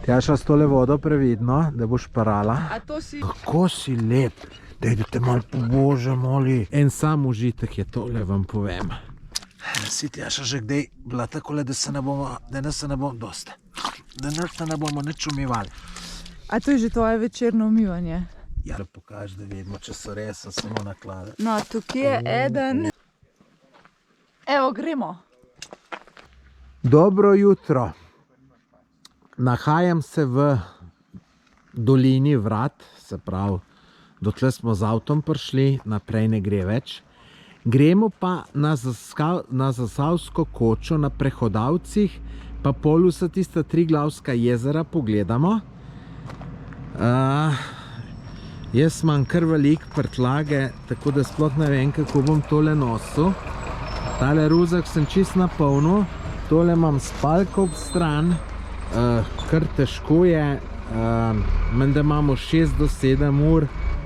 Tjaša, s tole vodo previdno, da boš parala. A to si... Kako si lep, daj da te malo poboža, moli. En sam užitek je tole, vam povem. Si Tjaša že kdaj bila takole, da se ne bomo, dosti. Da ne bomo nič umivali. A to je že tvoje večerno umivanje? Ja, pokaži, da vidimo, če so res, samo naklade. No, tukaj je eden. Evo, gremo. Dobro jutro. Nahajam se v dolini Vrat, se pravi, dotle smo z avtom prišli, naprej ne gre več. Gremo pa na Zasavsko kočo, na Prehodavcih, pa pol vsa tista Triglavska jezera pogledamo. Jaz imam kar veliko prtljage, tako da sploh ne vem, kako bom tole nosil. Tale ruzak sem čist napolnil, tole imam spalko ob stran, kar težko je, menda imamo 6 do 7 ur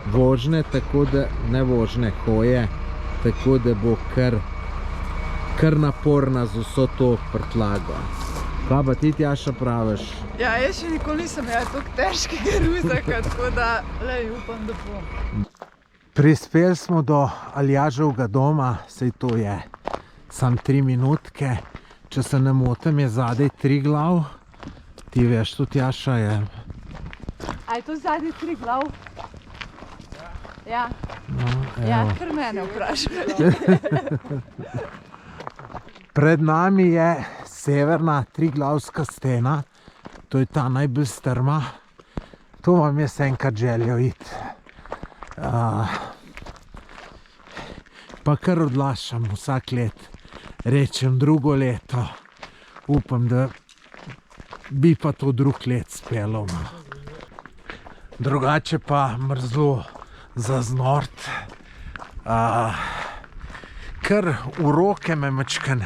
vožnje, tako da ne vožnje, hoje, tako da bo kar naporna z vso to prtljago. Kaj pa ti, Tjaša, praviš? Ja, jaz še nikoli nisem imel toliko težkega ruzaka, tako da lej, upam, da bom. Prispeli smo do Aljaževega doma, sej to je sam 3 minutke. Če se ne motim, je zadaj Triglav. Ti veš, to Tjaša je. A je to zadaj Triglav? Ja. No, ja, kar mene vprašaj. Pred nami je severna Triglavska stena. To je ta najbolj strma. To vam jaz enkrat želel iti. Pa kar odlašam vsak let. Rečem drugo leto. Upam, da bi pa to drug let spelo. Drugače pa mrzlo zaznort. Kar v roke me mečken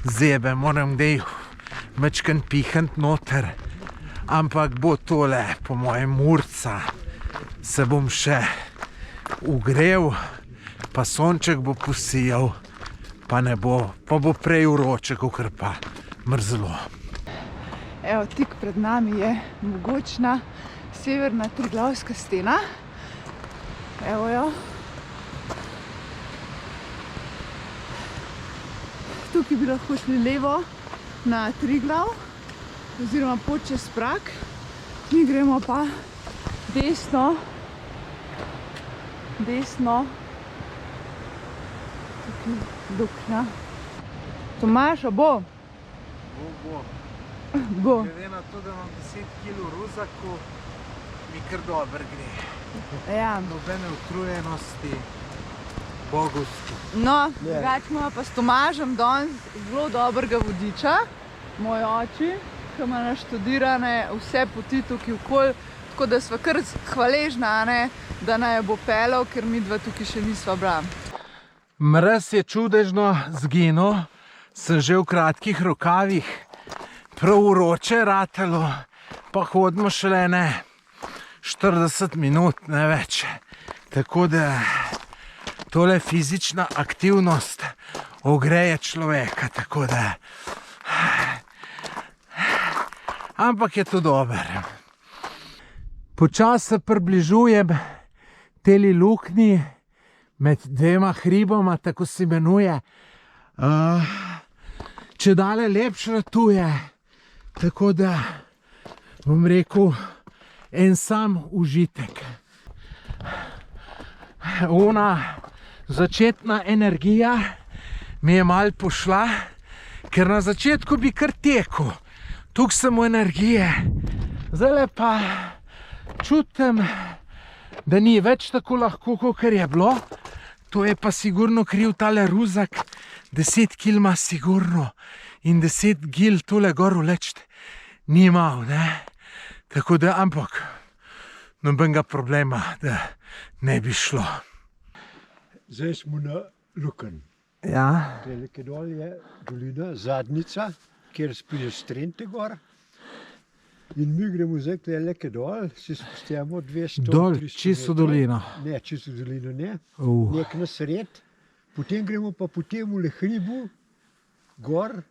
zebe, moram kdaj mečken pihant noter. Ampak bo tole, po mojem, urca. Se bom še ugrel, pa sonček bo posijal, pa ne bo, pa bo prej vroče, kakor pa mrzlo. Evo, tik pred nami je mogočna severna Triglavska stena. Evo jo. Tukaj bi lahko šli levo na Triglav, oziroma pot čez Prag. Mi gremo pa desno. Tukaj Dukna. Tomaž, a bo? Bo. Glede na to, da imam 10 kg v ruzaku, mi kar dobro gre. Ja. Nobene utrujenosti, bogovski. No, drugače imamo pa s Tomažem danes zelo dobrega vodiča. Moj oči, ki ima naštudirane vse poti tukaj okoli, tako da sva kar hvaležna, da naj bo peljal, ker mi dva tukaj še nisva bila. Mraz je čudežno zginil, sem že v kratkih rokavih, prav vroče ratalo, pa hodimo šele 40 minut, ne več. Tako da tole fizična aktivnost ogreje človeka, tako da. Ampak je to dober. Počasi se približujem teli luknji med dvema hriboma, tako se imenuje. Čedalje lepše ratuje, tako da bom rekel, en sam užitek. Ona začetna energija mi je malo pošla, ker na začetku bi kar tekel. Tukaj sem v energije. Zdaj pa čutim, da ni več tako lahko, kot je bilo. To je pa sigurno kriv tale ruzak. 10 kg ima sigurno in 10 kg tole gor vleči ni imel, ne. Tako da, ampak nobenega problema, da ne bi šlo. Zdaj smo na Luken. Ja. Tukaj dol je dolina, Zadnica, kjer spiješ Trente gor. In mi gremo zdaj tukaj dol, se spustimo 200 Dol, čisto dolino. Ne, čisto dolino ne. Nek na sred. Potem gremo pa po tem hribu gor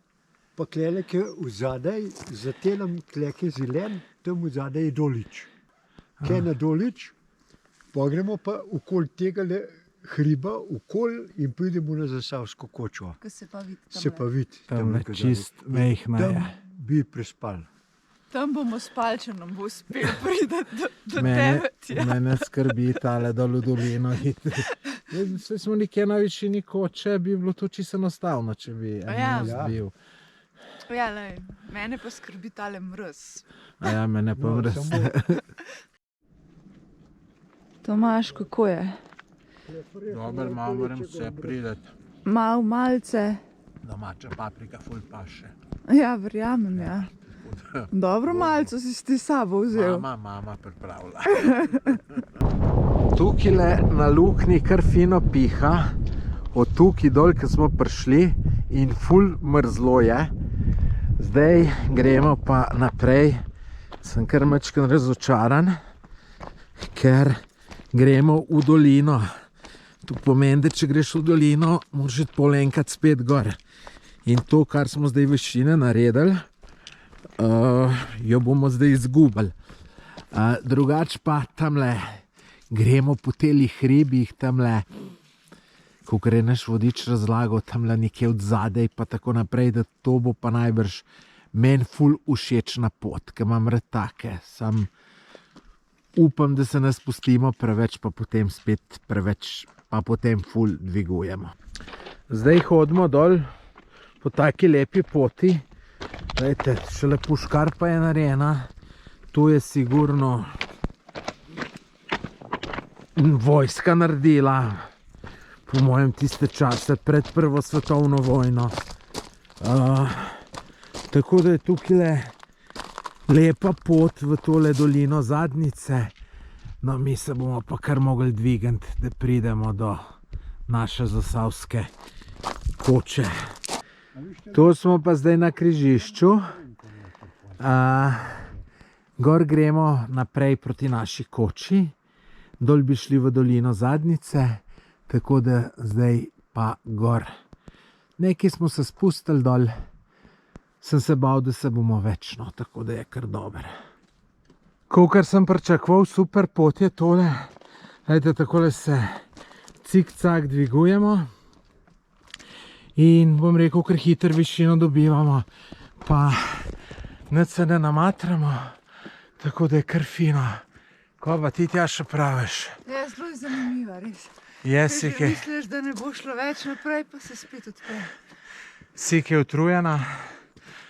Pa klele, ki v zadaj, za telom kleke zelen, tam v zadaj je Dolič. Kaj na Dolič, pa gremo pa okoli tega hriba, okoli in pridemo na Zasavsko kočo. Ko se pa vidi. Se pa vidi. Tam je čist mejhna je. Tam bi prespal. Tam bomo spali, če nam bo uspel priti do tebe. Mene skrbi tale dol v dolino. Saj smo nekje na višini koče, bi bilo to čisto enostavno, če bi en bil. Ja, lej, mene pa skrbi tale mrz. A ja, mene pa mrz. Tomaž, kako je? Dober, malo moram vse prideti. Malce. Domača paprika, ful paše. Ja, verjamem, ja. Dobro malce si ti sabo vzel. Mama pripravila. Tukaj na luknji kar fino piha, od tukaj dol, ko smo prišli in ful mrzlo je. Zdaj gremo pa naprej. Sem kar majčkeno razočaran, ker gremo v dolino. To pomeni, da če greš v dolino, moraš iti pol enkrat spet gor. In to, kar smo zdaj višine naredili, jo bomo zdaj izgubili. Drugače pa tamle gremo po telih hribih, tamle, ko gre naš vodič razlagal, tamle nekje od zadaj pa tako naprej, da to bo pa najbrž meni ful všečna pot, ker imam rad take. Sam upam, da se ne spustimo preveč, pa potem spet preveč, pa potem ful dvigujemo. Zdaj hodimo dol po taki lepi poti. Glejte, šele Puškar pa je narejena. To je sigurno vojska naredila, po mojem tiste čase, pred Prvo svetovno vojno. Tako da je tukaj lepa pot v tole dolino Zadnjice. No, mi se bomo pa kar mogli dvigati, da pridemo do naše Zasavske koče. To smo pa zdaj na križišču. Gor gremo naprej proti naši koči. Dol bi šli v dolino Zadnjice, tako da zdaj pa gor. Nekaj smo se spustili dol. Sem se bal, da se bomo večno, tako da je kar dober. Kakor sem pričakoval, super pot je tole. Glejte, takole se cik-cak dvigujemo. In bom rekel, ker hitro višino dobivamo, pa nič se ne namatramo, tako da je kar fino. Ko pa ti Tjaša praviš? Ja, zelo je zanimiva, res. Si kaj? Misliš, da ne bo šlo več naprej, pa se spet odpre. Si kaj utrujena?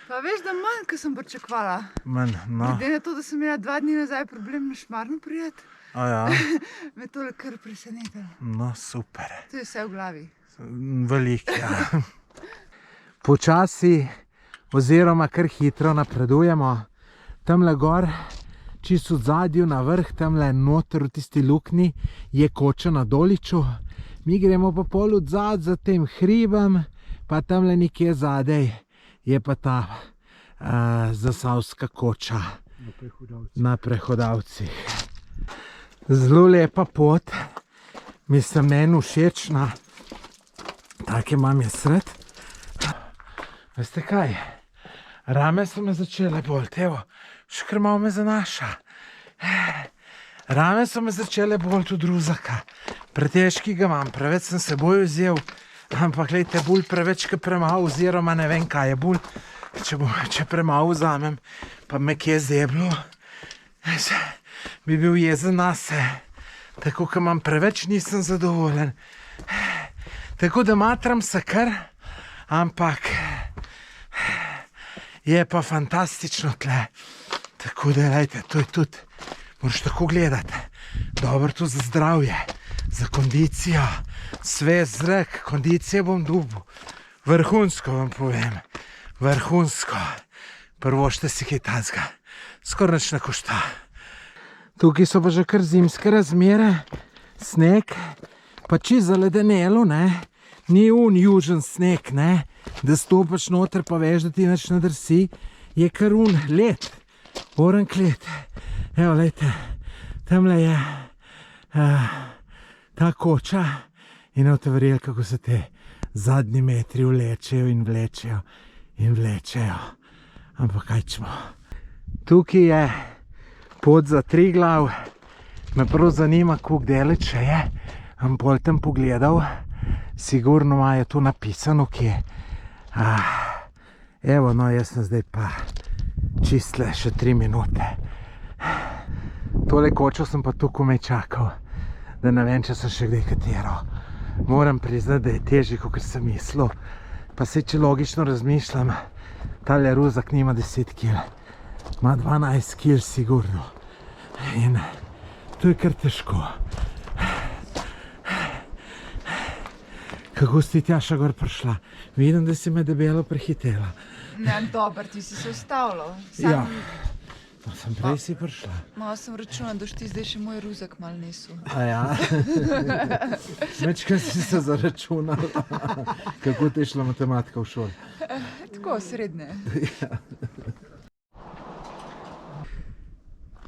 Pa veš, da manj, kot sem pričakovala. Manj, no. Glede na to, da sem imela 2 dni nazaj problem na Šmarno prijeti, me tole kar presenetilo. No, super. To je vse v glavi. Veliko, ja. Počasi oziroma kar hitro napredujemo. Tamle gor, čisto v zadju na vrh, tamle noter v tisti luknji, je koča na Doliču. Mi gremo pa pol od zad za tem hribom, pa tamle nekje zadaj je pa ta Zasavska koča na Prehodavcih. Zelo lepa pot, mislim, meni všečna. Take imam jaz sred. Veste kaj? Rame so me začele boleti, evo, še kar malo me zanaša. Rame so me začele boleti od ruzaka. Pretežki ga imam, preveč sem seboj vzel, ampak glejte, bolj preveč, kot premalo, oziroma ne vem, kaj je bolj. Če premalo vzamem, pa me kje zeblo, bi bil jezen nase. Tako, ko imam preveč, nisem zadovoljen. Tako da matram se kar, ampak je pa fantastično tle. Tako da, lejte, to je tudi, moraš tako gledati. Dobro to za zdravje, za kondicijo, svež zrak, kondicije bom dobil. Vrhunsko vam povem, vrhunsko. Prvošte si kaj tazga, skoraj nič ne košta. Tukaj so pa že kar zimske razmere, sneg. Pa čisto zaledenelo, ne, ni južen sneg, ne, da stopaš noter pa veš, da ti nič ne drsi, je kar led, orank led. Evo, lejte, tamle je ta koča in ne boste verjeli, kako se te zadnji metri vlečejo in vlečejo. in vlečejo. Ampak kaj čemo. Tukaj je pot za Triglav. Me prav zanima, koliko daleč še je. Am pol tam pogledal. Sigurno imajo to napisano, kje. Evo, no, jaz sem zdaj pa čistle še 3 minute. Tole kočo sem pa tukaj me čakal, da ne vem, če sem še kdaj katero. Moram priznati, da je težji, kot sem mislil. Pa se, če logično razmišljam, tale ruzak nima 10 kg. Ima 12 kg sigurno. In to je kar težko. Kako si Tjaša gor prišla? Vidim, da si me debelo prehitela. Ne, dober, ti si se ustavljal. Ja. No, sem prej si prišla. Malo sem računal, da ti zdaj še moj ruzak malo nesu. Ja? Večkrat si se zaračunal. Kako te je šla matematika v šoli? Tako, srednje.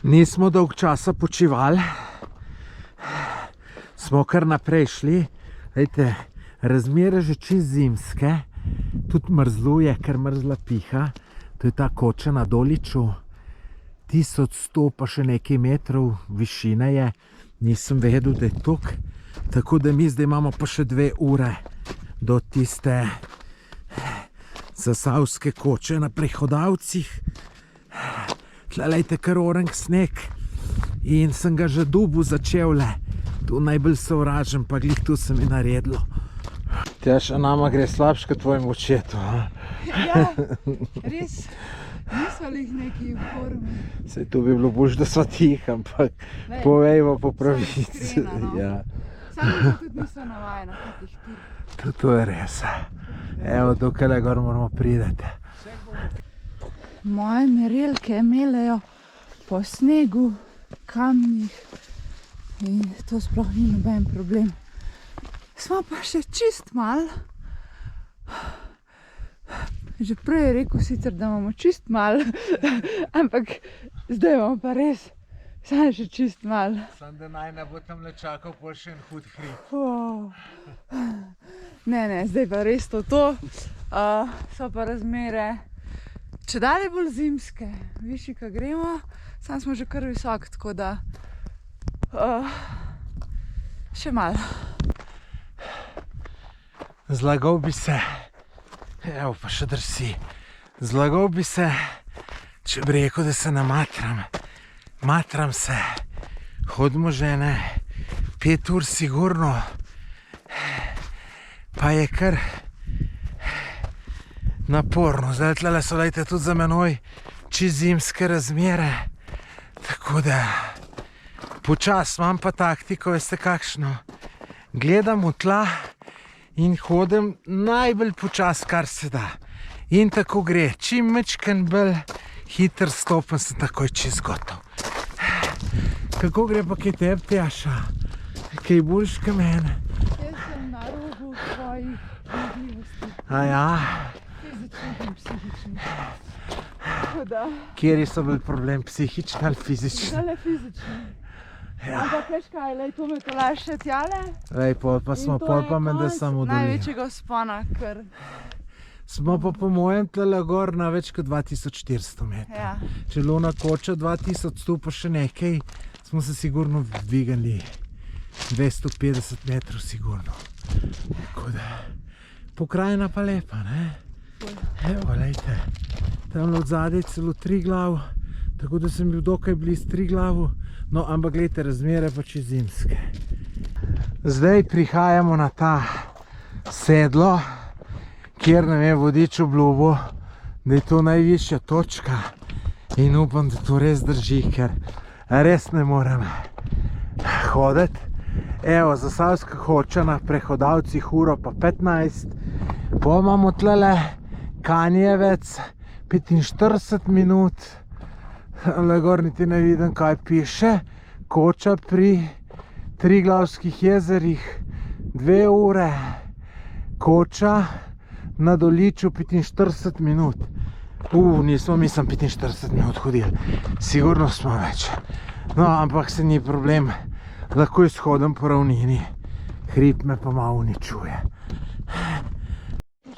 Nismo dolg časa počivali. Smo kar naprej šli. Lejte, razmere že čist zimske. Tudi mrzluje, ker mrzla piha. To je ta koča na Doliču. 1100 pa še nekaj metrov višine je. Nisem vedel, da je tok. Tako da mi zdaj imamo pa še 2 ure do tiste zasavske koče na Prehodavcih. Tlejte, kar orenk sneg. In sem ga že dubu začel le. Tu najbolj sovražim, pa glih tu se mi naredilo. Tjaša, nama gre slabš kot tvojemu očetu. Ja, res. Nismo lih neki v formi. Sej tu bi bilo boljše, da sva tih, ampak povejmo po pravici. Iskrena, no. Ja. Samo tudi niso navajena takih tur. To je res. Evo, dokaj gor moramo prideti. Moje merelke melejo po snegu, kamnih in to sploh ni noben problem. Smo pa še čist mal. Že prej je rekel sicer, da imamo čist mal, ampak zdaj imamo pa res samo še čist mal. Sam da naj ne bo tam le čakal pol še en hud hrib. Ne, zdaj pa res to. So pa razmere čedalje bolj zimske. Višji, ko gremo, sam smo že kar visok, tako da še malo. Zlagal bi se, evo pa še drsi, zlagal bi se, če bi rekel, da se namatram. Matram se, hodimo že ne 5 ur sigurno, pa je kar naporno. Zdaj tlele so, lejte, tudi za menoj čist zimske razmere, tako da počas imam pa taktiko, veste kakšno. Gledam v tla in hodim najbolj počas, kar se da. In tako gre. Čim mečken bolj hiter stopim, sem takoj čist gotov. Kako gre pa kaj tebi, Tjaša? Kaj boljš ka mene? Jaz sem na robu svojih zmogljivosti. Ja? Fizičnih in psihičnih. Tako da. Kjeri so bil problem, psihični ali fizični? Zdaj fizični. Ja. Ampak veš kaj, lej, to me tolaš še tjale. Lej, pol pa smo, pol pa me, da sem v dolini. Največjega vzpona, ker... Smo pa po mojem tlele gor na več kot 2400 metrov. Ja. Če luna koča 2000, tu pa še nekaj, smo se sigurno dvigali 250 metrov sigurno. Tako da, pokrajina pa lepa, ne? Evo, lejte, tam od zadaj celo Triglav, tako da sem bil dokaj bliz Triglavu, no, ampak gledajte, razmere pa čez zimske. Zdaj prihajamo na ta sedlo, kjer nam je vodič obljubil, da je to najvišja točka in upam, da to res drži, ker res ne morem hoditi. Evo, zasavska koča na Prehodavcih 1:15, pa imamo tlele Kanjevec 45 minut, le gor niti ne vidim, kaj piše, koča pri Triglavskih jezerih 2 ure, koča na Doliču 45 minut. Nismo, mislim, 45 minut hodili. Sigurno smo več. No, ampak se ni problem. Lahko izhodim po ravnini. Hrib me pa malo uničuje.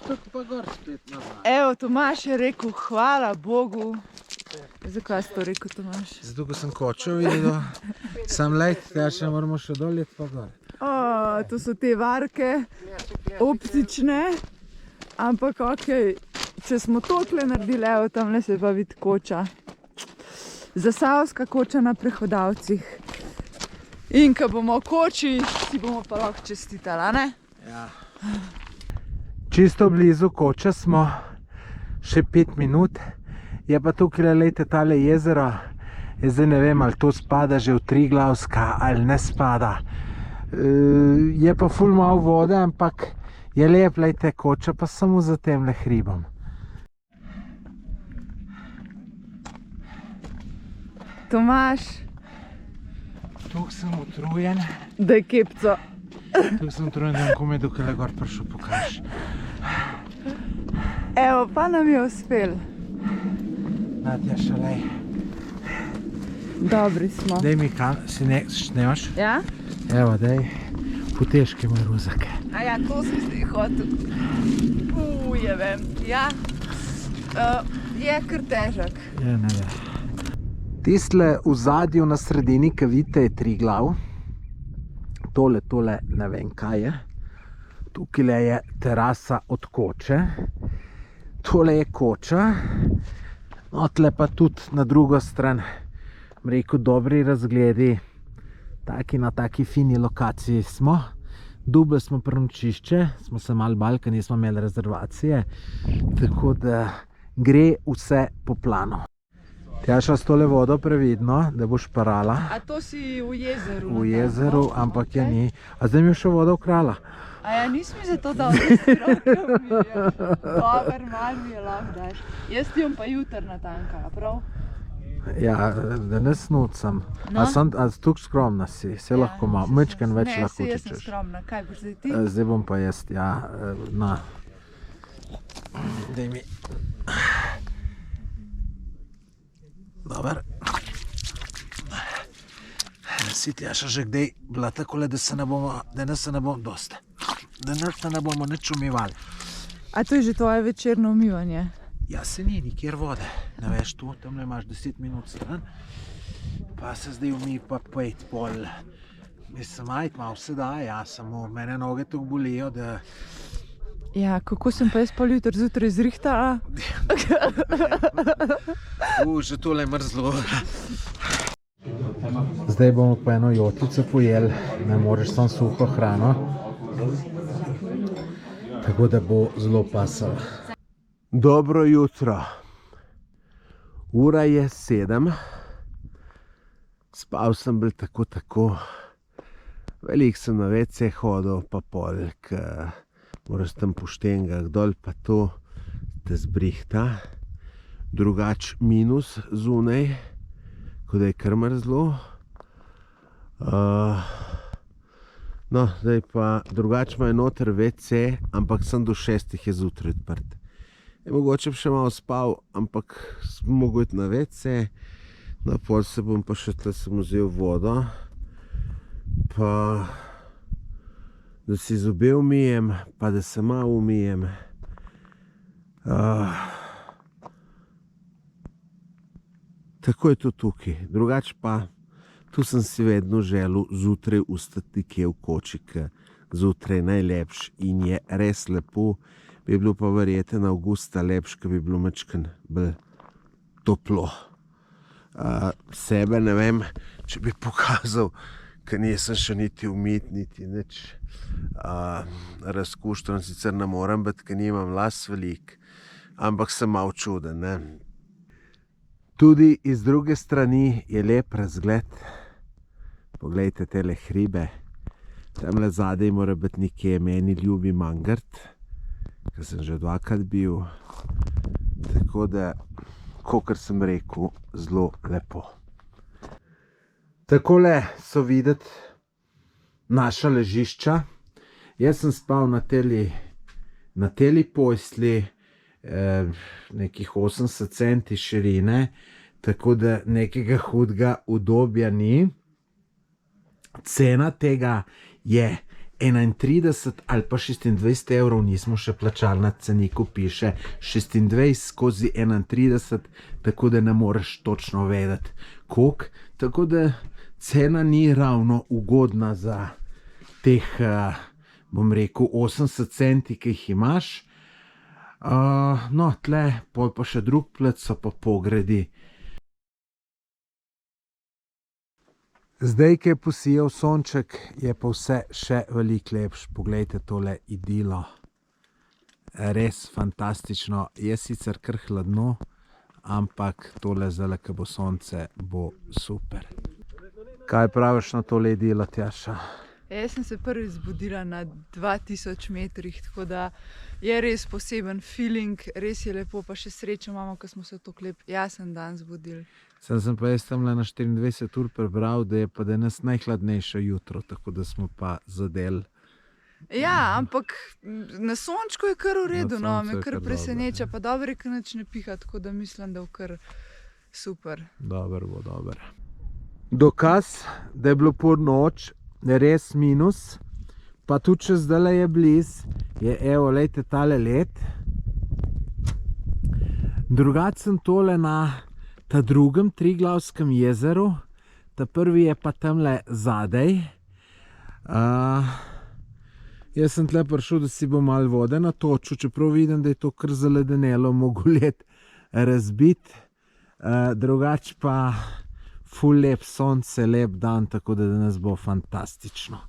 tako pa gor spet nazaj. Evo, Tomaž je rekel, hvala Bogu. Zakaj si to rekel, Tomaž? Zato, ko sem kočo videl, sam lejt, Tjaša, moramo še dol iti pa gor. To so te varke, optične, ampak okej, če smo tokle naredili, evo, tamle se pa vidi koča. Zasavska koča na prehodavcih. In ko bomo v koči, si bomo pa lahko čestitali, a ne? Ja. Čisto blizu koče smo, še 5 minut. Je pa tukaj, lejte, tale jezero. Jaz zdaj ne vem, ali to spada že v Triglavska ali ne spada. Je pa ful malo vode, ampak je lep, lejte, koča pa samo za temle hribom. Tomaž, Tukaj sem utrujen. daj kepco. Tukaj sem utrujen, da bom komaj dokaj gor prišel pokaž. Evo, pa nam je uspel. Nadja, šalej. Dobri smo. Daj mi si snemaš? Ja? Evo, daj. Poteški moj ruzak. A ja, to si zdaj hotel. Je vem. Ja. Je kar težak. Ja, ne ve. Tistle v zadju na sredini, ki vidite, je Triglav. Tole, ne vem kaj je. Tukaj je terasa od koče. Tole je koča. No, tle pa tudi na drugo stran, rekel, dobri razgledi. Na taki fini lokaciji smo. Dubli smo prenočišče, smo se malo bali, ker nismo imeli rezervacije. Tako da gre vse po planu. Tjaša, s tole vodo previdno, da boš parala. A to si v jezeru? V jezeru, ampak je ni. A zdaj mi je še voda ukrala. A ja, nisem mi za to dal, da si roke umije. Dober, malo mi je lahko daš. Jaz ti bom pa jutr natanka, prav? Ja, danes nucam. No? A tukaj skromna si, se lahko malo, mečken več lahko Ne, jaz sem tičeš. skromna, kaj boš zdaj ti? Zdaj bom pa jaz, ja, na. Daj mi. Dobar. Si Tjaša že kdaj bila takole, da se ne bomo, danes se ne bomo dosti. Danes se ne bomo nič umivali. A to je že tvoje večerno umivanje? Ja, se ni nikjer vode. Ne veš, tu, tamle imaš 10 minut stran. Pa se zdaj umij pa 5 pol. Mislim, ajt malo se da, ja, samo mene noge tako bolijo, da... Ja, kako sem pa jaz pol jutr zjutraj zrihtala? Že tole je mrzlo. Zdaj bomo pa eno jotico pojeli, ne moreš samo suho hrano. Tako da bo zelo pasalo. Dobro jutro. Ura je 7. Spal sem bil tako. Veliko sem na WC hodil, pa pol, moraš tam po štengah dol, pa to te zbrihta. Drugač minus zunaj, ko da je kar mrzlo. No, zdaj pa drugač ima noter WC, ampak sem do 6 je zjutraj odprt. Mogoče bi še malo spal, ampak sem mogel iti na WC. No, pol se bom pa še tle sem vzel vodo. Pa da si zobe umijem, pa da se malo umijem. Tako je to tukaj. Drugač pa, tu sem si vedno želel zjutraj ustati nekje v koči, ker zjutraj najlepš in je res lepo. Bi bilo pa verjeten avgusta lepš, ker bi bilo majčkeno bolj toplo. Sebe ne vem, če bi pokazal, ker nisem še niti umit, niti nič razkuštan, sicer ne morem biti, ker nimam las velik, ampak sem malo čuden, ne. Tudi iz druge strani je lep razgled. Poglejte tele hribe. Tamle zadaj mora biti nekje meni ljubi Mangart, ker sem že 2-krat bil. Tako da, kakor sem rekel, zelo lepo. Takole so videti naša ležišča. Jaz sem spal na teli postelji, nekih 80 centi širine, tako da nekega hudega udobja ni. Cena tega je 31 ali pa 26 evrov nismo še plačali, na ceniku piše 26/31, tako da ne moreš točno vedeti, koliko. Tako da cena ni ravno ugodna za teh, bom rekel, 80 centi, ki jih imaš. No, tle, pol pa še drug plac so pa pogredi. Zdaj, ki je posijal sonček, je pa vse še veliko lepš. Poglejte tole idilo. Res fantastično. Je sicer kar hladno, ampak tole zdaj, ko bo sonce, bo super. Kaj praviš na tole idilo, Tjaša? Jaz sem se prvič zbudila na 2000 metrih, tako da je res poseben feeling, res je lepo, pa še srečo imamo, ko smo se tako lep jasen dan zbudili. Sem pa jaz tamle na 24 ur prebral, da je pa danes najhladnejše jutro, tako da smo pa zadeli. Ja, ampak na sončku je kar v redu, no, me kar preseneča, pa dobro je, ker nič ne piha, tako da mislim, da je kar super. Dober bo, dober. Dokaz, da je bilo pol noč, res minus, pa tudi če zdaj je bliz, je evo, lejte tale led. Drugače sem tole na ta drugem Triglavskem jezeru, ta prvi je pa tamle zadaj. Jaz sem tle prišel, da si bo malo vode natočil, čeprav vidim, da je to kar zaledenelo, mogo led razbiti. Drugače pa ful lep sonce, lep dan, tako da danes bo fantastično.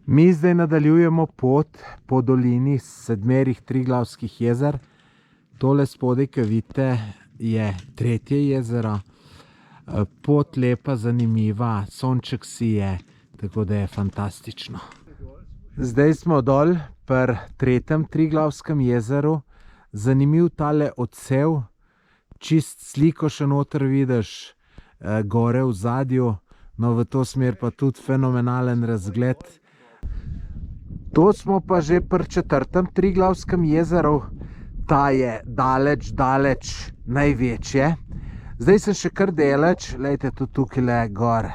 Mi zdaj nadaljujemo pot po dolini 7 Triglavskih jezer. Tole spodaj, ki vidite, je 3. jezero. Pot lepa, zanimiva, sonček sije, tako da je fantastično. Zdaj smo dol pri 3. Triglavskem jezeru. Zanimiv tale odsev, čist sliko še noter vidiš, gore v zadju, no v to smer pa tudi fenomenalen razgled. To smo pa že pri 4. Triglavskem jezeru, ta je daleč, daleč največje. Zdaj sem še kar daleč, lejte tudi tukaj gor,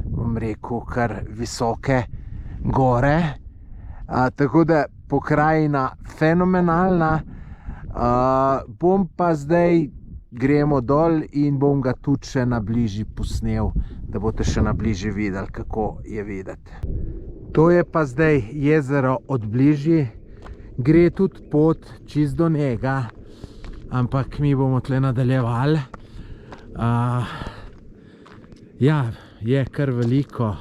bom rekel, kar visoke gore. Tako da pokrajina fenomenalna. Bom pa zdaj gremo dol in bom ga tudi še na bližji posnel, da boste še na bližji videli, kako je videti. To je pa zdaj jezero od bližji. Gre tudi pot čist do njega, ampak mi bomo tle nadaljevali. Ja, je kar veliko,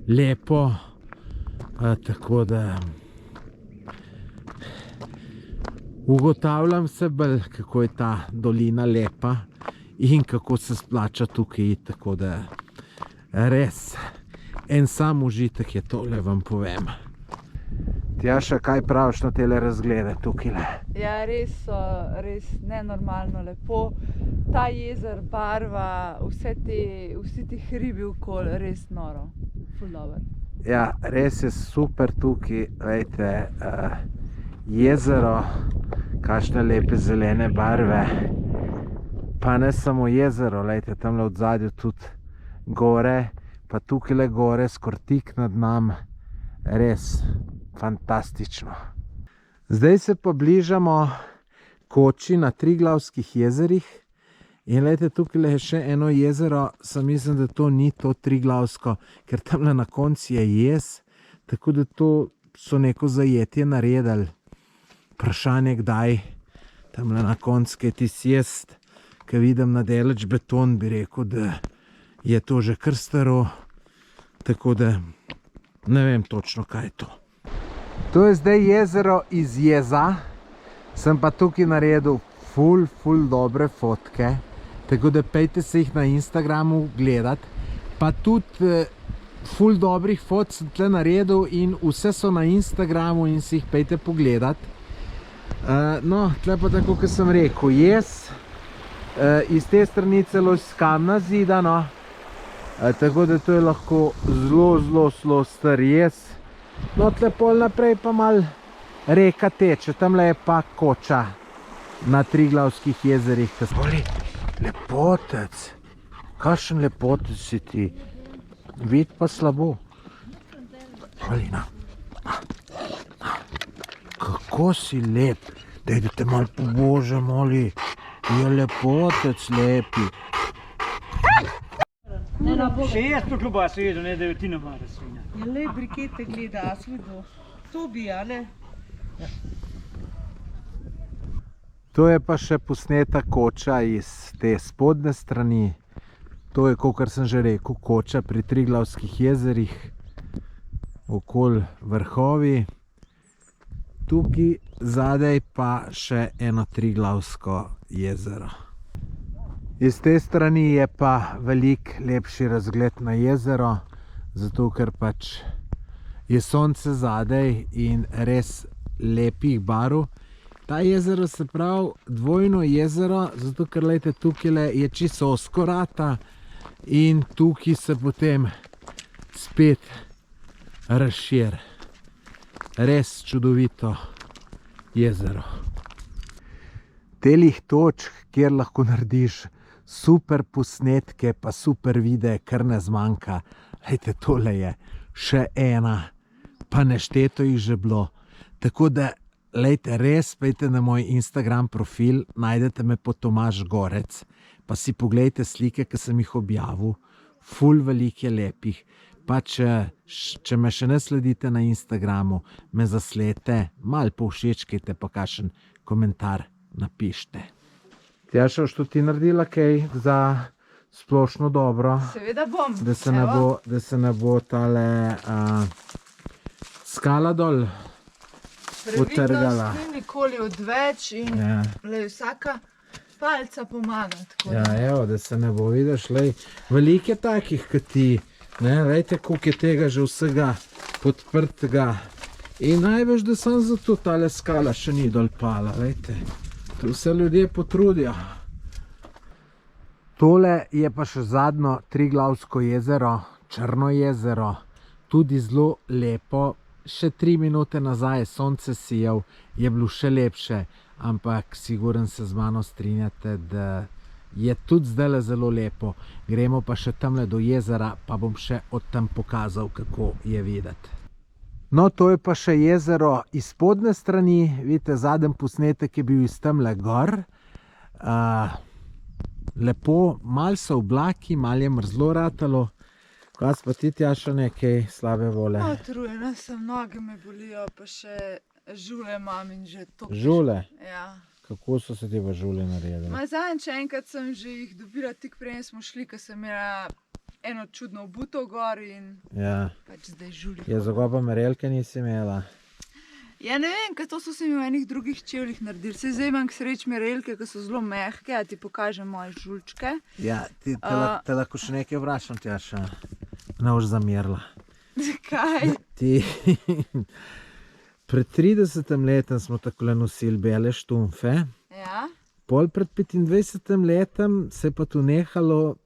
lepo, tako da ugotavljam se bolj, kako je ta dolina lepa in kako se splača tukaj, tako da res en sam užitek je tole, vam povem. Tjaša, kaj praviš na tele razglede tukaj? Ja, res so, res nenormalno lepo. Ta jezer, barva, vsi ti hribi okoli, res noro. Ful dober. Ja, res je super tukaj, vejte, jezero, kakšne lepe zelene barve. Pa ne samo jezero, vejte, tamle od zadju tudi gore, pa tukaj gore, skortik nad nam, res fantastično. Zdaj se pa bližamo koči na Triglavskih jezerih in lejte, tukaj je še eno jezero, sem mislim, da to ni to Triglavsko, ker tamle na koncu je jez, tako da to so neko zajetje naredili. Vprašanje kdaj, tamle na koncu, kaj ti sjest, ko vidim na deleč beton, bi rekel, da je to že kar staro, tako da ne vem točno, kaj je to. To je zdaj jezero iz jeza, sem pa tukaj naredil ful dobre fotke, tako da pejte se jih na Instagramu gledati, pa tudi ful dobrih fot sem tle naredil in vse so na Instagramu in si jih pejte pogledati. No, tle pa tako, kot sem rekel, jez, iz te strani celo iz kamna zidano, tako da to je lahko zelo star jez. No, tle pol naprej pa malo reka teče, tamle je pa koča na Triglavskih jezerih. Oli, lepotec, kakšen lepotec si ti, vid pa slabo. Oli, na. kako si lep. Daj, da te malo pobožem, moli. Je lepotec lepi. 600 klobasa jedu, ne, da jo ti ne mara svinja. Ja, le brikete gleda, a si videl. To bi, a ne? To je pa še posneta koča iz te spodnje strani. To je, kot sem že rekel, koča pri Triglavskih jezerih. Okoli vrhovi. Tukaj zadaj pa še eno Triglavsko jezero. Iz te strani je pa veliko lepši razgled na jezero, zato ker pač je sonce zadaj in res lepih barv. Ta jezero se pravi dvojno jezero, zato ker lejte, tukaj je čisto ozko rata in tukaj se potem spet razširi. Res čudovito jezero. Telih točk, kjer lahko narediš super posnetke, pa super videe, kar ne zmanjka. Lejte, tole je še ena, pa nešteto jih že bilo. Tako da, lejte, res pejte na moj Instagram profil, najdete me pod Tomaž Gorec, pa si poglejte slike, ki sem jih objavil. Ful veliko je lepih. Pa če me še ne sledite na Instagramu, me zaslete, malo povšečkajte, pa kakšen komentar napišite. Tjaša, boš tudi ti naredila kaj za splošno dobro? Seveda bom. Da se ne bo tale skala dol utrgala. Previdnost ni nikoli odveč in vsaka palca pomaga. Ja, evo, da se ne bo, vidiš, veliko je takih, kot ti. Vejte, koliko je tega že vsega podprtega. In največ, da sem zato tale skala še ni dol pala, vejte. Tu se ljudje potrudijo. Tole je pa še zadnjo Triglavsko jezero, Črno jezero. Tudi zelo lepo. Še 3 minute nazaj je sonce sijal, je bilo še lepše, ampak siguren se z mano strinjate, da je tudi zdaj zelo lepo. Gremo pa še tamle do jezera, pa bom še od tam pokazal, kako je videti. No, to je pa še jezero iz spodnje strani. Vidite, zadnji posnetek je bil iz tamle gor. Lepo, malo so oblaki, malo je mrzlo ratalo. Kaj pa ti, Tjaša, nekaj slabe vole? Utrujena sem, noge me bolijo, pa še žule imam in že to. Žule? Ja. Kako so se ti pa žule naredili? Zadnjič enkrat sem že jih dobila, tik prej smo šli, ker sem imela eno čudno obuto gor in pač zdaj žuli. Je za pa merelke nisi imela? Ja, ne vem, ker to so se mi v enih drugih čevljih naredili. Saj zdaj imam k sreči merelke, ki so zelo mehke, a ti pokažem moje žulčke. Ja, te lahko še nekaj vprašam, Tjaša. Ne boš zamerila. Zakaj? Pred 30 letem smo takole nosili bele štumfe. Ja. Pol pred 25 letem se je pa tu nehalo,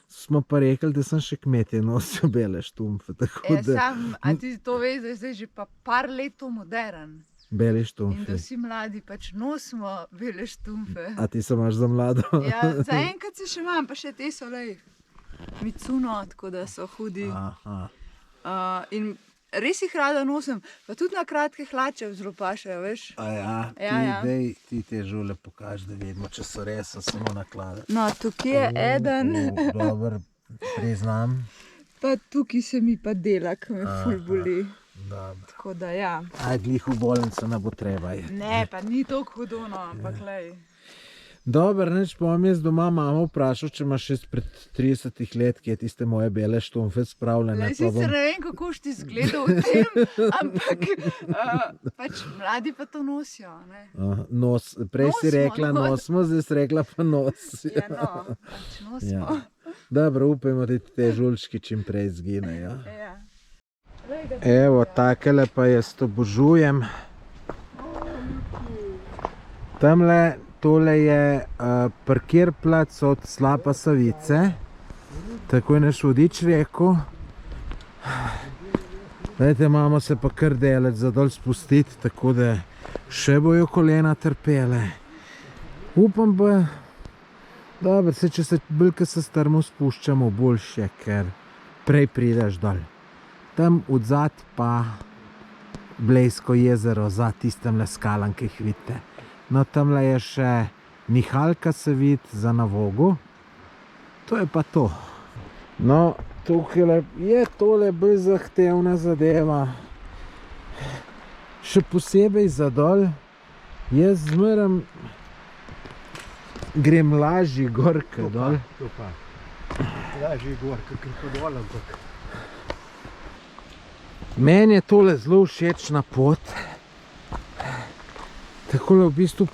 smo pa rekli, da sem še kmetje nosil bele štumfe. A ti to veš, da je zdaj že pa par let to modern. Bele In štumfe. da vsi mladi pač nosimo bele štumfe. A ti se imaš za mlado? Ja, zaenkrat se še imam, pa še te so Micuno, tako da so hudi. In res jih rada nosim, pa tudi na kratke hlače zelo pašejo, veš. Ti te žule pokaži, da vidimo, če so res samo naklade. No, tukaj je eden. Dober, priznam. Pa tukaj se mi pa dela, ko me ful boli. Dobro. Tako da ja. Aj, glih v bolnico ne bo treba. Ne, pa ni toliko hudo, no, ampak lej. Dobro, neč pa vam jaz doma mamo vprašal, če imaš še pred 30 let, kje tiste moje bele štumfe spravljene. Sicer ne vem, kako si ti izgledal v tem, ampak pač mladi pa to nosijo, ne? Prej si rekla nosimo, zdaj si rekla pa nosi. Ja, no, pač nosimo. Dobro, upajmo, da te žulčki čim prej zginejo. Ja. Evo, takele pa jaz to obožujem. Tamle, tole je parkirplac od Slapa Savice. Tako je naš vodič rekel. Dajte, imamo se pa kar delati za dol spustiti, tako da še bojo kolena trpele. Upam pa, dobro, če se bolj, ko se strmo spuščamo, boljše, ker prej prideš dol. Tam odzad pa Blejsko jezero za tistem le skalam, ki jih vidite. No, tamle je še nihalka se vidi za na Vogu. To je pa to. No, tukaj je tole bolj zahtevna zadeva. Še posebej za dol. Jaz zmeraj grem lažji gor, kot dol. To pa. Lažje gor, kakor pa dol, ampak. Meni je tole zelo všečna pot. Takole v bistvu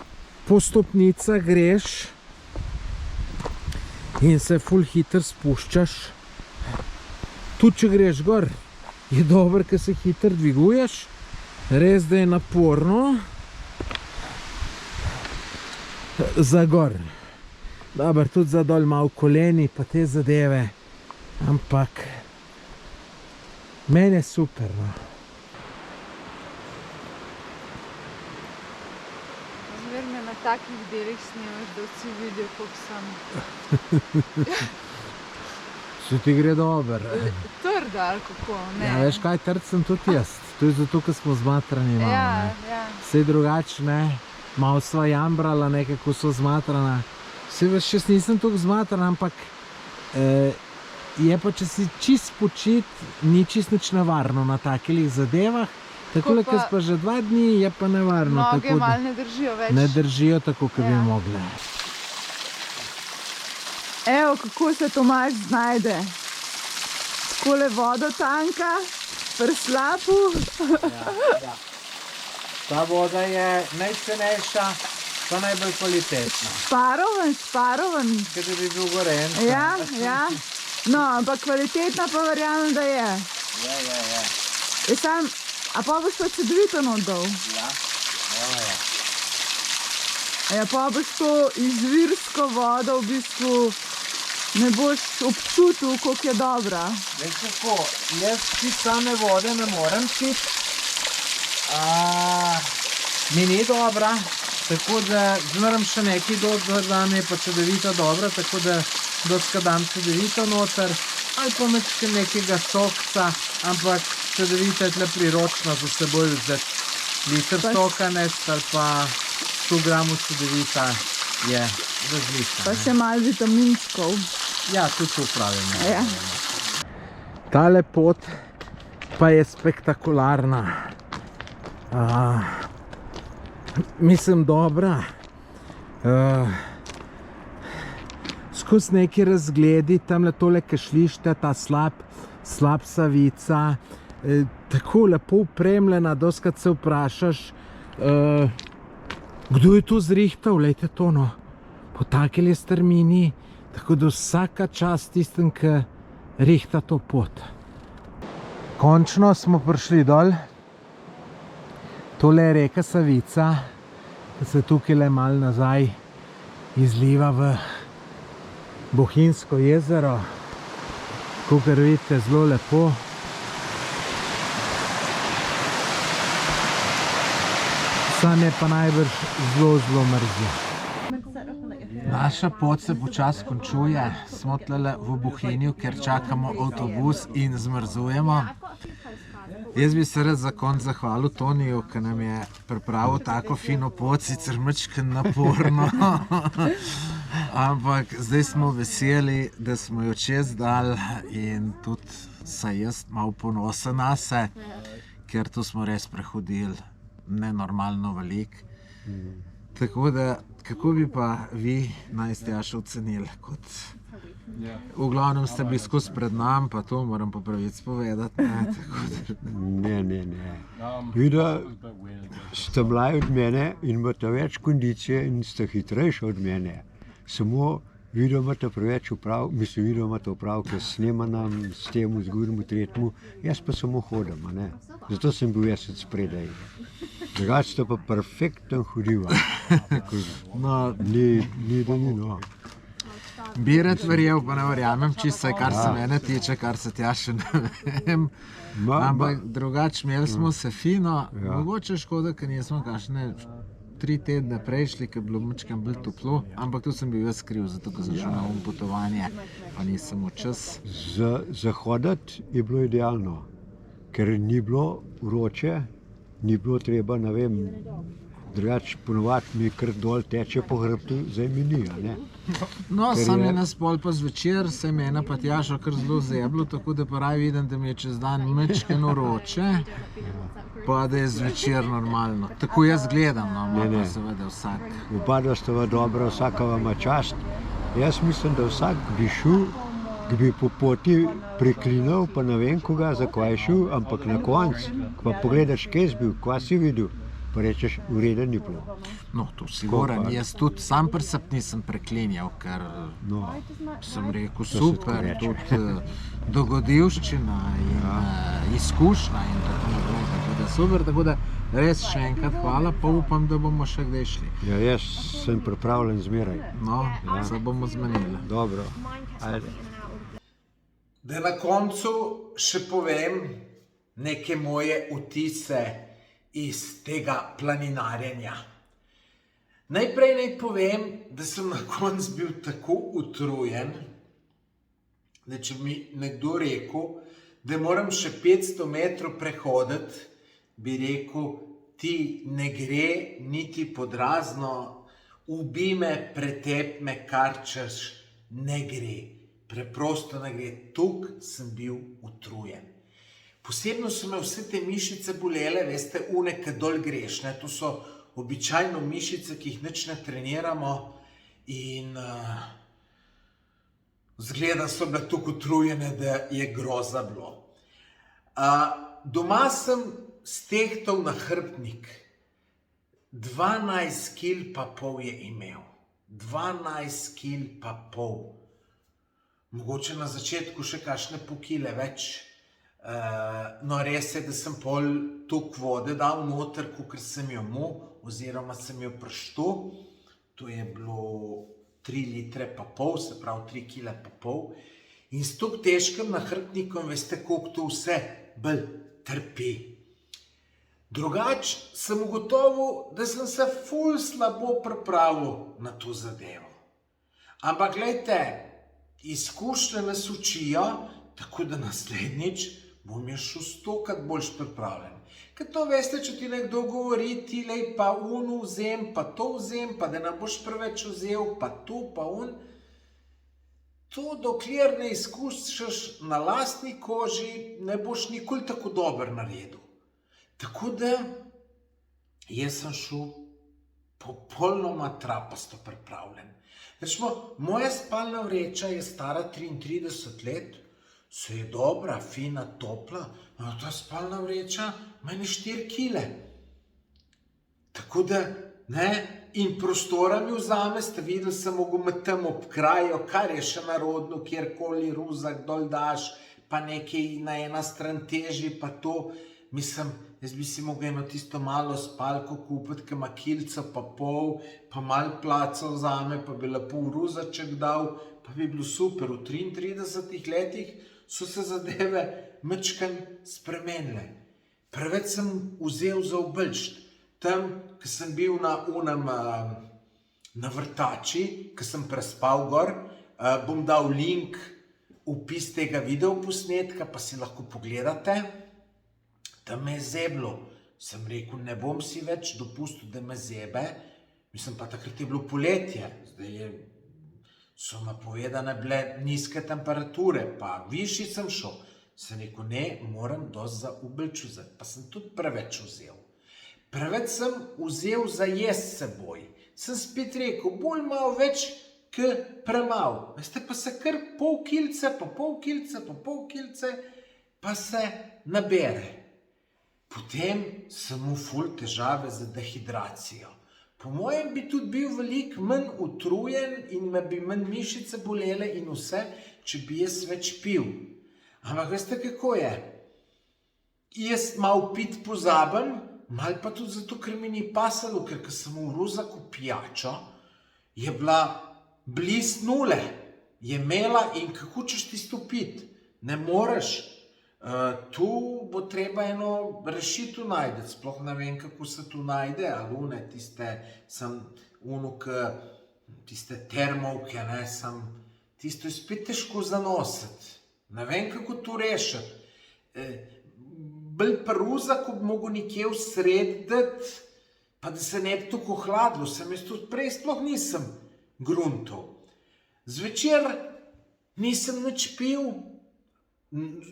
po stopnicah greš in se ful hitro spuščaš. Tudi če greš gor, je dobro, ker se hitro dviguješ. Res, da je naporno za gor. Dobro, tudi za dol malo koleni pa te zadeve, ampak meni je super, no. Zmer me na takih delih snemaš, da vsi vidijo, koliko sem Se ti gre dobro. trda ali kako, ne. Ja, veš kaj, trd sem tudi jaz. To je zato, ker smo zmatrani malo, Ja, ne. ja. Vse drugače, ne. Malo sva jambrala, nekako so zmatrana. Vse veš, še nisem toliko zmatrana, ampak je pa, če si čist počit, ni čist nič nevarno na takih zadevah. Takole, Ko pa- ker pa že 2 dni, je pa nevarno. Noge tako da malo ne držijo več. ne držijo tako, kot bi Ja. mogle. Evo, kako se Tomaž znajde. Takole vodo tanka, pri slapu. Ta voda je najcenejša, pa najbolj kvalitetna. Sparoven. Ker bi bil goren. Ja, ja. No, ampak kvalitetna pa verjamem, da je. Ja. Sam, a pa boš to cedovito oddal? Ja, pa boš to izvirsko vodo v bistvu ne boš občutil, koliko je dobra. Veš kako, jaz pit same vode ne morem pit. Mi ni dobra, tako da zmeram še nekaj da mi je pa cedevita dobra, tako da doska dam cedevito noter, ali pa nekega sokca, ampak cedevita je tle priročna za seboj vzeti. Liter Pa- soka nest ali pa 100 gramov cedevita je različna. Pa še malo vitaminčkov. Ja, tudi to pravimo. Ja. Tale pot pa je spektakularna. Mislim, dobra. Skozi neki razgledi, tamle tole kašlište, ta slab Savica, tako lepo upremljena, doskrat se vprašaš, kdo je to zrihtal, lejte to, no, po takeli strmini, tako da vsaka čast tistem, ki rihta to pot. Končno smo prišli dol. Tole je reka Savica, ki se tukaj le malo nazaj izliva v Bohinjsko jezero. Kakor vidite, zelo lepo. Sam je pa najbrž zelo mrzlo. Naša pot se počasi končuje. Smo tlele v Bohinju, ker čakamo avtobus in zmrzujemo. Jaz bi se rad za konec zahvalil Toniju, ki nam je pripravil tako fino pot, sicer majčkeno naporno. Ampak zdaj smo veseli, da smo jo čez dali in tudi saj jaz malo ponosen nase, ker to smo res prehodili nenormalno veliko. Tako da, kako bi pa vi najstjaš ocenili kot... V glavnem ste bili skozi pred nam, pa to moram pa pravic povedati. Ne. Vida, ste mlajši od mene in imate več kondicije in ste hitrejši od mene. Samo vida imate preveč vida imate opravke s snemanjem, s tem, z govorim, tretjemu, jaz pa samo hodim, a ne. Zato sem bil jaz od spredaj. Drugače ste pa perfektno hodiva. No, Ni, no. bi rad verjel, pa ne verjamem čisto, kar se mene tiče, kar se tja še ne vem. Ampak drugače imeli smo se fino, mogoče škoda, ker nismo kakšne 3 tedne prejšli, ker je bilo majčkeno bolj toplo, ampak tu sem bil jaz kriv, zato ker sem šel na potovanje, pa nisem v čas. Za hoditi je bilo idealno, ker ni bilo vroče, ni bilo treba, ne vem, drugače ponovadi mi kar dol teče po hrbtu, zdaj mi ni, a ne. No, Ker sam je- je nas pol pa zvečer, se je mene pa Tjaša kar zelo zeblo, tako da pravi vidim, da mi je čez dan mečkeno vroče, pa da je zvečer normalno. Tako jaz gledam, no, ima Ne, pa ne. seveda vsak. Oba dva sta dobra, vsaka vama čast. Jaz mislim, da vsak bi šel, ki bi po poti preklinal, pa ne vem koga, zakaj je šel, ampak na koncu, ko pa pogledaš, kje si bil, kva si videl, pa rečeš, v redu ni bilo. No, to siguran, pa? jaz tudi sam pri sebi nisem preklinjal, ker No, sem rekel se super, tako reče. tudi dogodivščina in izkušnja in tako naprej, tako da super, tako da res še enkrat hvala, pa upam, da bomo še kdaj šli. ja, jaz sem pripravljen zmeraj. No, se bomo zmenili. Dobro, ajde. Da na koncu še povem neke moje vtise iz tega planinarjenja. Najprej naj povem, da sem na koncu bil tako utrujen, da če mi nekdo rekel, da moram še 500 metrov prehoditi, bi rekel, ti ne gre niti pod razno, ubij me, pretep me, kar češ, ne gre. Preprosto ne gre. Tukaj sem bil utrujen. Posebno so me vse te mišice bolele, veste, une, ki dol greš, ne? To so običajno mišice, ki jih nič ne treniramo in zgleda so bile tako utrujene, da je groza bilo. Doma sem stehtal nahrbtnik. 12 kil pa pol je imel. 12 kil pa pol. Mogoče na začetku še kakšne pol kile več. No, res je, da sem pol toliko vode dal noter, kakor sem jo mu, oziroma sem jo prštel. To je bilo 3 litre pa pol, se pravi 3 kile pa pol. In s toliko težkim nahrbtnikom, veste, koliko to vse bolj trpi. Drugače sem ugotovil, da sem se ful slabo pripravil na to zadevo. Ampak glejte, izkušnje nas učijo, tako da naslednjič bom jaz šel stokrat boljš pripravljen. Ker to veste, če ti nekdo govori, ti lej pa unu vzem, pa to vzem, pa da ne boš preveč vzel, pa to, pa un. To, dokler ne izkusiš na lastni koži, ne boš nikoli tako dober naredil. Tako da, jaz sem šel popolnoma trapasto pripravljen. Rečemo, moja spalna vreča je stara 33 let, se je dobra, fina, topla, a ta spalna vreča meni 4 kile. Tako da, ne, in prostora mi vzame, ste videli, sem mogel med tem ob kraju, kar je še narodno, kjerkoli ruzak dol daš, pa nekaj na ena stran teži, pa to, mislim, jaz bi si mogel eno tisto malo spalko kupiti, ki ima kilco pa pol, pa malo placa vzame, pa bi lepo v ruzaček dal, pa bi bilo super. V 33 letih so se zadeve mečkan spremenile. Preveč sem vzel za obelšt. Tam, ko sem bil na vrtači, ko sem prespal gor, bom dal link, opis tega videoposnetka, pa si lahko pogledate. Tam me je zeblo. Sem rekel, ne bom si več dopustil, da me zebe. Mislim pa, takrat je bilo poletje. Zdaj so napovedane bile nizke temperature, pa višji sem šel. Sem rekel, ne, moram dosti za ubelč vzeti. Pa sem tudi preveč vzel. Preveč sem vzel za jesti seboj. Sem spet rekel, bolj malo več, k premalo. Veste, pa se kar pol kilce, pa pol kilce, pa pol kilce, pa se nabere. Potem sem mu ful težave za dehidracijo. Po mojem bi tudi bil veliko manj utrujen in me bi manj mišice bolele in vse, če bi jaz več pil. Ampak veste, kako je? Jaz malo pit pozabim, malo pa tudi zato, ker mi ni pasalo, ker ko sem v ruzaku pijačo, je bila bliz nule. Je imela in kako češ tisto pit? Ne moreš. Tu bo treba eno rešitev najti, sploh ne vem, kako se tu najde, ali une, tiste termovke, ne, tisto je spet težko zanositi. Ne vem, kako to rešiti. bolj paruza, ko bi mogel nekje v sred dati, pa da se ne bi tako hladilo. Sem jaz tudi prej sploh nisem gruntov. Zvečer nisem nič pil,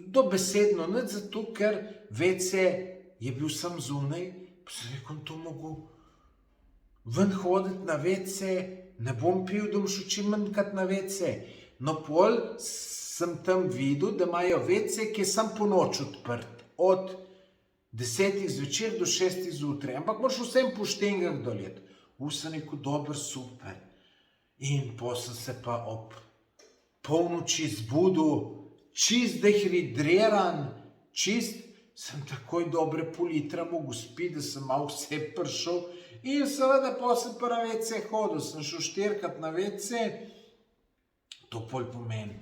dobesedno nič, zato ker WC je bil sam zunaj, pa sem rekel, to mogo ven hoditi na WC, ne bom pil, da bom šel čim manjkrat na WC. No pol sem tam videl, da imajo WC, ki je sam po noč odprt, od 10 zvečer do 6 zjutraj, ampak moraš vsem po štengah doleti. Sem rekel, dober, super. In potem sem se pa ob polnoči zbudil, čist dehidriran, sem takoj dobre pol litra mogel spiti, da sem malo vse prišel. In seveda potem sem pa na WC hodil, sem šel 4-krat na WC. To pol pomeni,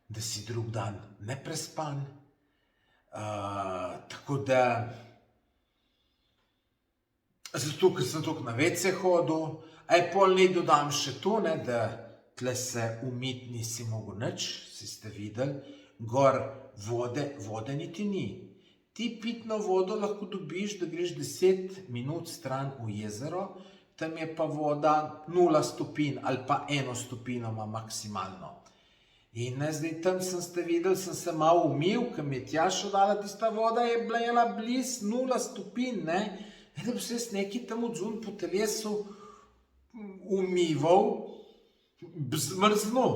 da si drug dan neprespan. Tako da, zato ker sem toliko na WC hodil, pol ne dodam še to, ne, da tle se umiti nisi mogel nič, si ste videli, gor vode niti ni. Ti pitno vodo lahko dobiš, da greš 10 minut stran v jezero, tam je pa voda 0 stopinj ali pa 1 stopinjo ima maksimalno. In zdaj tam ste videli, sem se malo umil, ker mi je Tjaša dala, tista voda je bila bliz 0 stopinj, ne, da bi se jaz nekaj tam odzun po telesu umival, zmrznil.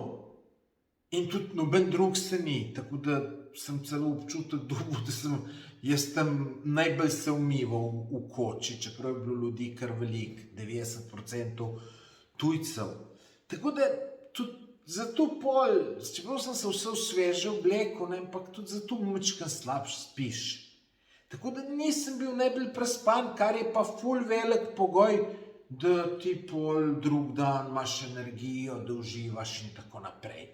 In tudi noben drug se ni, tako da sem celo občutek dobil, da sem jaz tam najbolj se umival v koči, čeprav je bilo ljudi kar veliko, 90% tujcev. Tako da tudi zato pol, čeprav sem se vse sveže oblekel, ampak tudi zato mačkam slabše spiš. Tako da nisem bil najbolj prespan, kar je pa ful velik pogoj, da ti pol drug dan imaš energijo, da uživaš in tako naprej.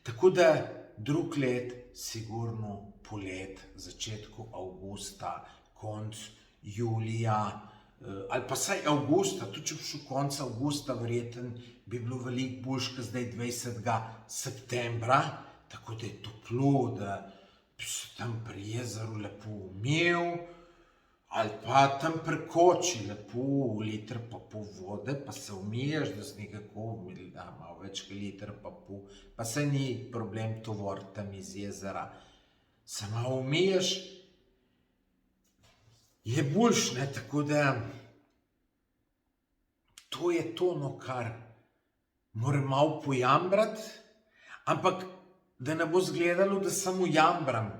Tako da drug let, sigurno polet, začetku avgusta, konc julija, ali pa saj avgusta, tudi če bi šel konc avgusta, verjeten bi bilo veliko boljše, kot zdaj 20. septembra, tako da je toplo, da bi se tam pri jezeru lepo umil, ali pa tam pri koči lepo liter pa pol vode, pa se umiješ, da si nekako malo več liter pa pol, pa se ni problem tovoriti tam iz jezera. Se malo umiješ, je boljš, ne, tako da to je to, no, kar moram malo pojambrati, ampak da ne bo zgledalo, da samo jambram.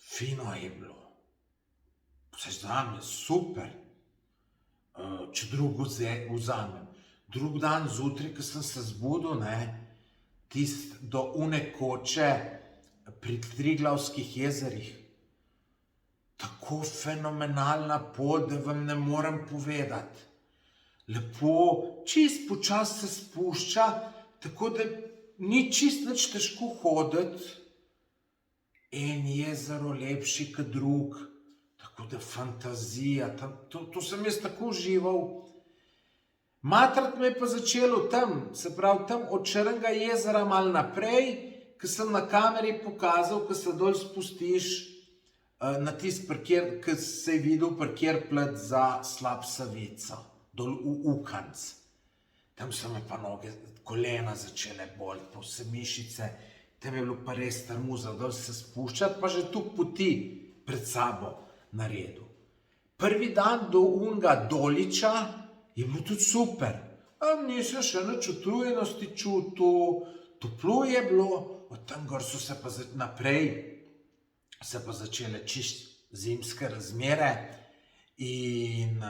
Fino je bilo. Vse zame, super, če drugo vzamem. Drug dan zjutraj, ko sem se zbudil, tist do une koče pri Triglavskih jezerih, tako fenomenalna pot, da vam ne morem povedati. Lepo, čist počas se spušča, tako da ni čist nič težko hoditi. En jezero lepši kot drug. Tako da fantazija, to sem jaz tako užival. Matrati me je pa začelo tam, se pravi tam od Črnega jezera malo naprej, ko sem na kameri pokazal, ko se dol spustiš na tist parkir, ko se je videl parkir plet za Slap Savico, dol v Ukanc. Tam so me pa noge, kolena začele boliti, pa vse mišice, tam je bilo pa res tarmuza, dol se spuščati, pa že tu poti pred sabo naredil. Prvi dan do unga Doliča je bilo tudi super. Nisem še nič utrujenosti čutil, toplo je bilo, od tam gor so se pa naprej se pa začele čist zimske razmere in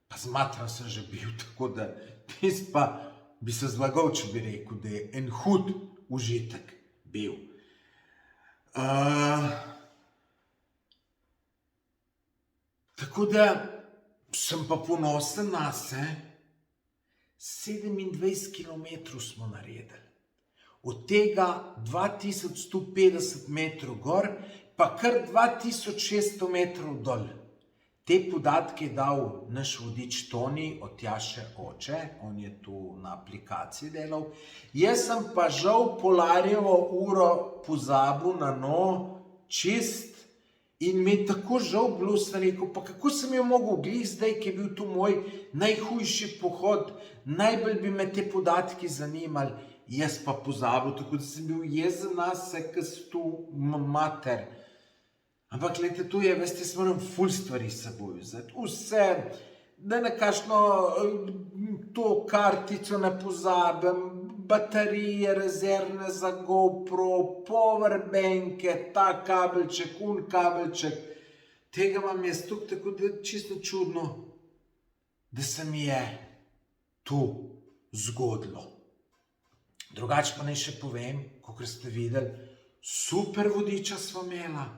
pa zmatran sem že bil, tako da pa bi se zlagal, če bi rekel, da je en hud užitek bil. Tako da sem pa ponosen nase, 27 km smo naredili. Od tega 2150 metrov gor, pa kar 2600 metrov dol. Te podatke je dal naš vodič Toni od Tjaše oče, on je tu na aplikaciji delal. Jaz sem pa žal Polarjevo uro pozabil na čist in mi je tako žal bilo, sem rekel, pa kako sem jo mogel glih zdaj, ki je bil to moj najhujši pohod, najbolj bi me te podatki zanimali, jaz pa pozabil, tako da sem bil jezen nas, kas tu mater. Ampak, gledajte, to je, veste, jaz moram ful stvari s seboj vzeti. Vse, da na kakšno to kartico ne pozabim, baterije, rezervne za GoPro, powerbanke, ta kabelček, kabelček. Tega imam jaz tukaj, tako da je čisto čudno, da se mi je to zgodilo. Drugače pa naj še povem, kakor ste videli, super vodiča sva imela.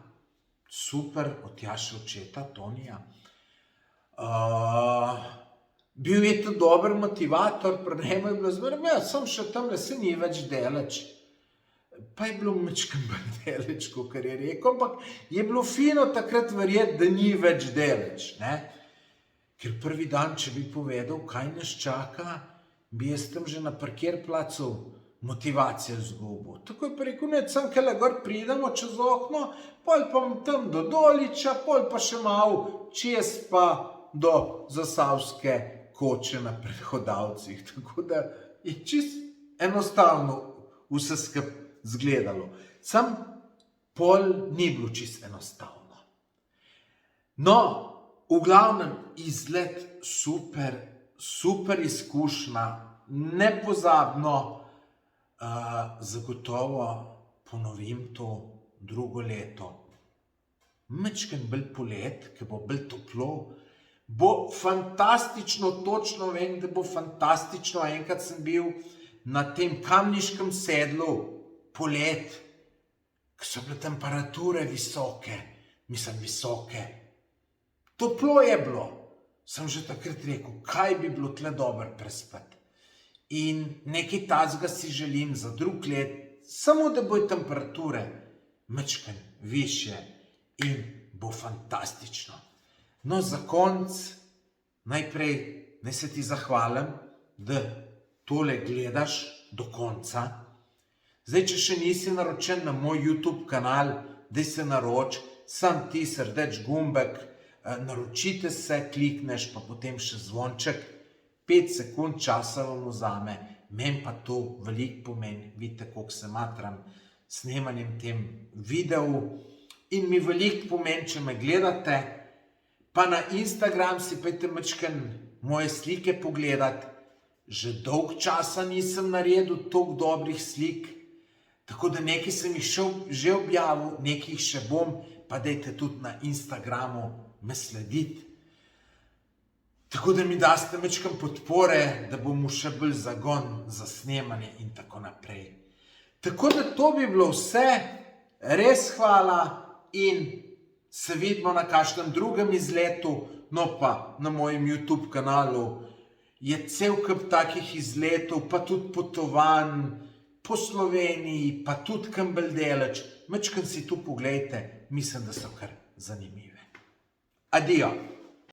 Super, od Tjaše očeta, Tonija. Bil je to dober motivator, pri njemu je bilo zmeraj, ja, sem še tamle, se ni več deleč. Pa je bilo mečkam bolj deleč, kakor je rekel, ampak je bilo fino takrat verjeti, da ni več deleč, ne? Ker prvi dan, če bi povedal, kaj nas čaka, bi jaz tam že na parkirplacu motivacijo izgubil. Tako je pa rekel, ne, sem kele gor pridemo čez okno, pol pa tam do Doliča, pol pa še malo čez pa do Zasavske koče na prehodavcih. Tako da je čist enostavno vse skup zgledalo. Sam pol ni bilo čist enostavno. No, v glavnem izlet super, super izkušnja, nepozabno. Zagotovo ponovim to drugo leto. Mečken bolj polet, ki bo bolj toplo, bo fantastično, točno vem, da bo fantastično. Enkrat sem bil na tem kamniškem sedlu polet, ki so bile temperature visoke, toplo je bilo. Sem že takrat rekel, kaj bi bilo tle dobro prespati. In nekaj takega si želim za drug let, samo da bojo temperature mečken višje in bo fantastično. No, za konec, najprej naj se ti zahvalim, da tole gledaš do konca. Zdaj, če še nisi naročen na moj YouTube kanal, daj se naroči, sam ti srdeč gumbek, naročite se, klikneš, pa potem še zvonček. 5 sekund časa vam vzame, meni pa to veliko pomeni, vidite, koliko se matram snemanjem tem videu in mi veliko pomeni, če me gledate, pa na Instagram si pejte mečken moje slike pogledati, že dolg časa nisem naredil toliko dobrih slik, tako da nekaj sem jih že objavil, nekaj jih še bom, pa dajte tudi na Instagramu me slediti. Tako da mi daste mečkam podpore, da bomo še bolj zagon za snemanje in tako naprej. Tako da to bi bilo vse, res hvala in se vidimo na kakšnem drugem izletu, no pa na mojem YouTube kanalu je cel kup takih izletov, pa tudi potovanj po Sloveniji, pa tudi kam bolj daleč. Mečkam si tu poglejte, mislim, da so kar zanimive. Adijo!